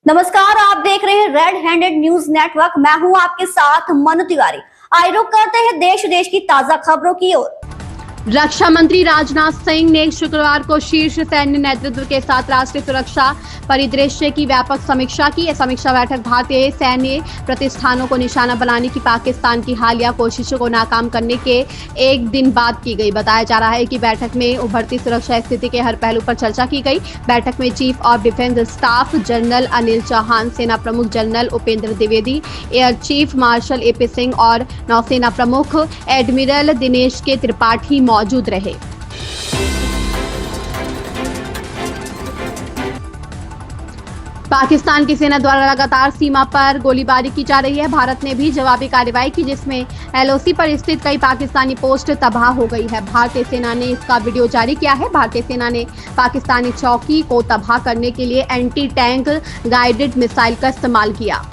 नमस्कार, आप देख रहे हैं रेड हैंडेड न्यूज नेटवर्क। मैं हूं आपके साथ मनु तिवारी। आइए रुक करते हैं देश विदेश की ताजा खबरों की ओर। रक्षा मंत्री राजनाथ सिंह ने शुक्रवार को शीर्ष सैन्य नेतृत्व के साथ राष्ट्रीय सुरक्षा परिदृश्य की व्यापक समीक्षा की। यह समीक्षा बैठक भारतीय सैन्य प्रतिष्ठानों को निशाना बनाने की पाकिस्तान की हालिया कोशिशों को नाकाम करने के एक दिन बाद की गई। बताया जा रहा है कि बैठक में उभरती सुरक्षा स्थिति के हर पहलू पर चर्चा की गई। बैठक में chief of defence staff general Anil Chauhan, सेना प्रमुख general Upendra Dwivedi, air chief marshal AP. Singh और नौसेना प्रमुख एडमिरल दिनेश के त्रिपाठी मौजूद रहे। पाकिस्तान की सेना द्वारा लगातार सीमा पर गोलीबारी की जा रही है। भारत ने भी जवाबी कार्रवाई की, जिसमें एलओसी पर स्थित कई पाकिस्तानी पोस्ट तबाह हो गई है। भारतीय सेना ने इसका वीडियो जारी किया है। भारतीय सेना ने पाकिस्तानी चौकी को तबाह करने के लिए एंटी टैंक गाइडेड मिसाइल का इस्तेमाल किया।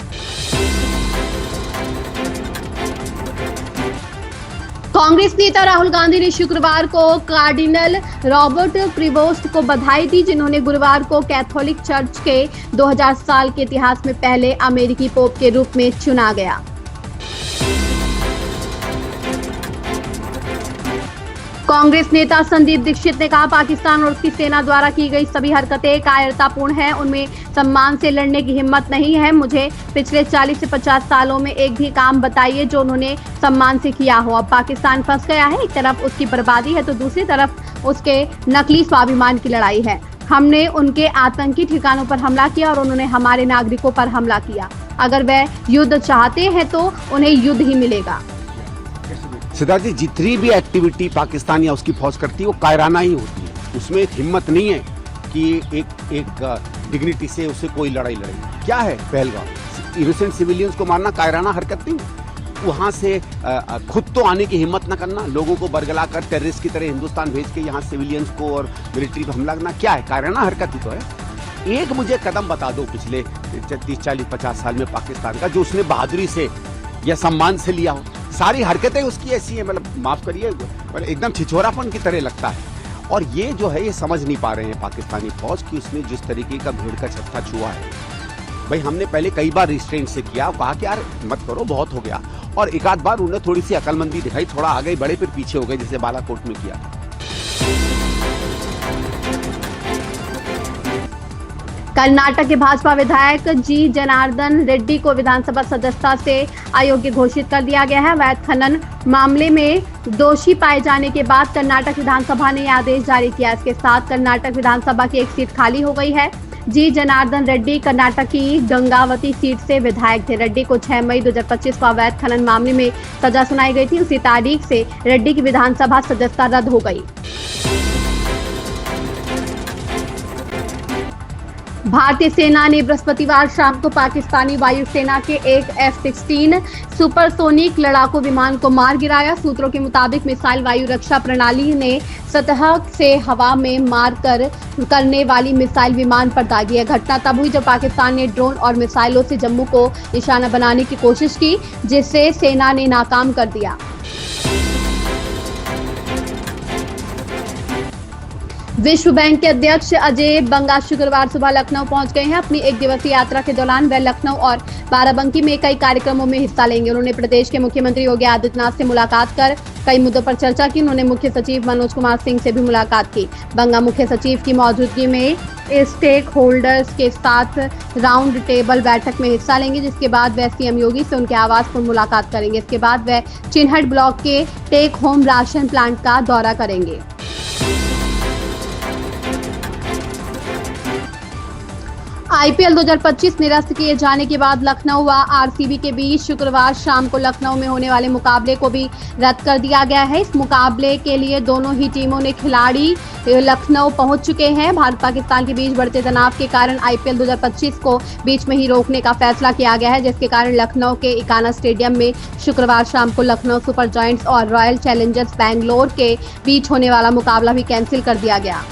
कांग्रेस नेता राहुल गांधी ने शुक्रवार को कार्डिनल रॉबर्ट प्रिवोस्ट को बधाई दी, जिन्होंने गुरुवार को कैथोलिक चर्च के 2000 साल के इतिहास में पहले अमेरिकी पोप के रूप में चुना गया। कांग्रेस नेता संदीप दीक्षित ने कहा, पाकिस्तान और उसकी सेना द्वारा की गई सभी हरकतें कायरतापूर्ण हैं। उनमें सम्मान से लड़ने की हिम्मत नहीं है। मुझे पिछले 40 से 50 सालों में एक भी काम बताइए जो उन्होंने सम्मान से किया हो। अब पाकिस्तान फंस गया है। एक तरफ उसकी बर्बादी है तो दूसरी तरफ उसके नकली स्वाभिमान की लड़ाई है। हमने उनके आतंकी ठिकानों पर हमला किया और उन्होंने हमारे नागरिकों पर हमला किया। अगर वह युद्ध चाहते हैं तो उन्हें युद्ध ही मिलेगा। सिद्धार्थ जी, जितनी भी एक्टिविटी पाकिस्तान या उसकी फौज करती है वो कायराना ही होती है। उसमें एक हिम्मत नहीं है कि एक डिग्निटी से उसे कोई लड़ाई लड़े। क्या है पहलगाम, इनोसेंट सिविलियंस को मारना कायराना हरकत नहीं। वहाँ से खुद तो आने की हिम्मत न करना, लोगों को बरगला कर टेररिस्ट की तरह हिंदुस्तान भेज के यहाँ सिविलियंस को और मिलिट्री पर हमला करना, क्या है? कायराना हरकत ही तो है। एक मुझे कदम बता दो पिछले 30, 40, 50 साल में पाकिस्तान का जो उसने बहादुरी से या सम्मान से लिया हो। सारी हरकतें उसकी ऐसी है, मतलब माफ करिए, एकदम छिछोरापन की तरह लगता है। और ये जो है ये समझ नहीं पा रहे हैं पाकिस्तानी फौज की उसने जिस तरीके का भीड़ का छत्ता छुआ है। भाई हमने पहले कई बार रिस्ट्रेंट से किया, कहा कि यार मत करो, बहुत हो गया। और एक आध बार उन्हें थोड़ी सी अकलमंदी दिखाई, थोड़ा आगे बढ़े फिर पीछे हो गए, जैसे बालाकोट में किया। कर्नाटक के भाजपा विधायक जी जनार्दन रेड्डी को विधानसभा सदस्यता से अयोग्य घोषित कर दिया गया है। अवैध खनन मामले में दोषी पाए जाने के बाद कर्नाटक विधानसभा ने यह आदेश जारी किया। इसके साथ कर्नाटक विधानसभा की एक सीट खाली हो गई है। जी जनार्दन रेड्डी कर्नाटक की गंगावती सीट से विधायक थे। रेड्डी को 6 मई 2025 को अवैध खनन मामले में सजा सुनाई गई थी। उसी तारीख से रेड्डी की विधानसभा सदस्यता रद्द हो गई। भारतीय सेना ने बृहस्पतिवार शाम को पाकिस्तानी वायुसेना के एक F-16 सुपरसोनिक लड़ाकू विमान को मार गिराया। सूत्रों के मुताबिक मिसाइल वायु रक्षा प्रणाली ने सतह से हवा में मार करने वाली मिसाइल विमान पर दागी है। घटना तब हुई जब पाकिस्तान ने ड्रोन और मिसाइलों से जम्मू को निशाना बनाने की कोशिश की, जिसे सेना ने नाकाम कर दिया। विश्व बैंक के अध्यक्ष अजय बंगा शुक्रवार सुबह लखनऊ पहुंच गए हैं। अपनी एक दिवसीय यात्रा के दौरान वे लखनऊ और बाराबंकी में कई कार्यक्रमों में हिस्सा लेंगे। उन्होंने प्रदेश के मुख्यमंत्री योगी आदित्यनाथ से मुलाकात कर कई मुद्दों पर चर्चा की। उन्होंने मुख्य सचिव मनोज कुमार सिंह से भी मुलाकात की। बंगा मुख्य सचिव की मौजूदगी में स्टेक होल्डर्स के साथ राउंड टेबल बैठक में हिस्सा लेंगे, जिसके बाद वह सीएम योगी से उनके आवास पर मुलाकात करेंगे। इसके बाद वह चिन्हट ब्लॉक के टेक होम राशन प्लांट का दौरा करेंगे। आईपीएल 2025 निरस्त किए जाने के बाद लखनऊ व आरसीबी के बीच शुक्रवार शाम को लखनऊ में होने वाले मुकाबले को भी रद्द कर दिया गया है। इस मुकाबले के लिए दोनों ही टीमों ने खिलाड़ी लखनऊ पहुंच चुके हैं। भारत पाकिस्तान के बीच बढ़ते तनाव के कारण आईपीएल 2025 को बीच में ही रोकने का फैसला किया गया है, जिसके कारण लखनऊ के इकाना स्टेडियम में शुक्रवार शाम को लखनऊ सुपर जायंट्स और रॉयल चैलेंजर्स बैंगलोर के बीच होने वाला मुकाबला भी कैंसिल कर दिया गया।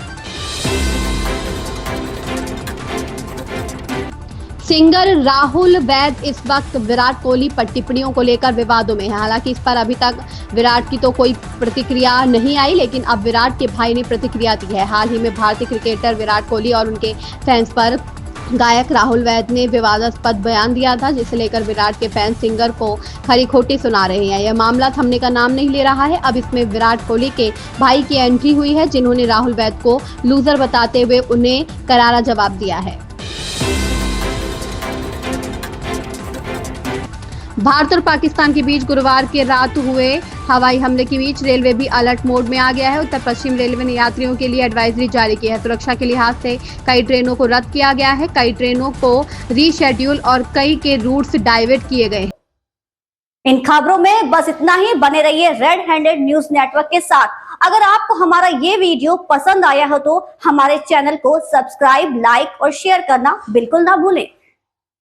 सिंगर राहुल वैद इस वक्त विराट कोहली पर टिप्पणियों को लेकर विवादों में है। हालांकि इस पर अभी तक विराट की तो कोई प्रतिक्रिया नहीं आई, लेकिन अब विराट के भाई ने प्रतिक्रिया दी है। हाल ही में भारतीय क्रिकेटर विराट कोहली और उनके फैंस पर गायक राहुल वैद ने विवादास्पद बयान दिया था, जिसे लेकर विराट के फैन सिंगर को खरी खोटी सुना रहे हैं। यह मामला थमने का नाम नहीं ले रहा है। अब इसमें विराट कोहली के भाई की एंट्री हुई है, जिन्होंने राहुल वैद को लूजर बताते हुए उन्हें करारा जवाब दिया है। भारत और पाकिस्तान के बीच गुरुवार की रात हुए हवाई हमले के बीच रेलवे भी अलर्ट मोड में आ गया है। उत्तर पश्चिम रेलवे ने यात्रियों के लिए एडवाइजरी जारी की है। सुरक्षा के लिहाज से कई ट्रेनों को रद्द किया गया है, कई ट्रेनों को रीशेड्यूल और कई के रूट्स डाइवर्ट किए गए हैं। इन खबरों में बस इतना ही। बने रहिए रेड हैंडेड न्यूज नेटवर्क के साथ। अगर आपको हमारा ये वीडियो पसंद आया हो तो हमारे चैनल को सब्सक्राइब, लाइक और शेयर करना बिल्कुल ना भूलें।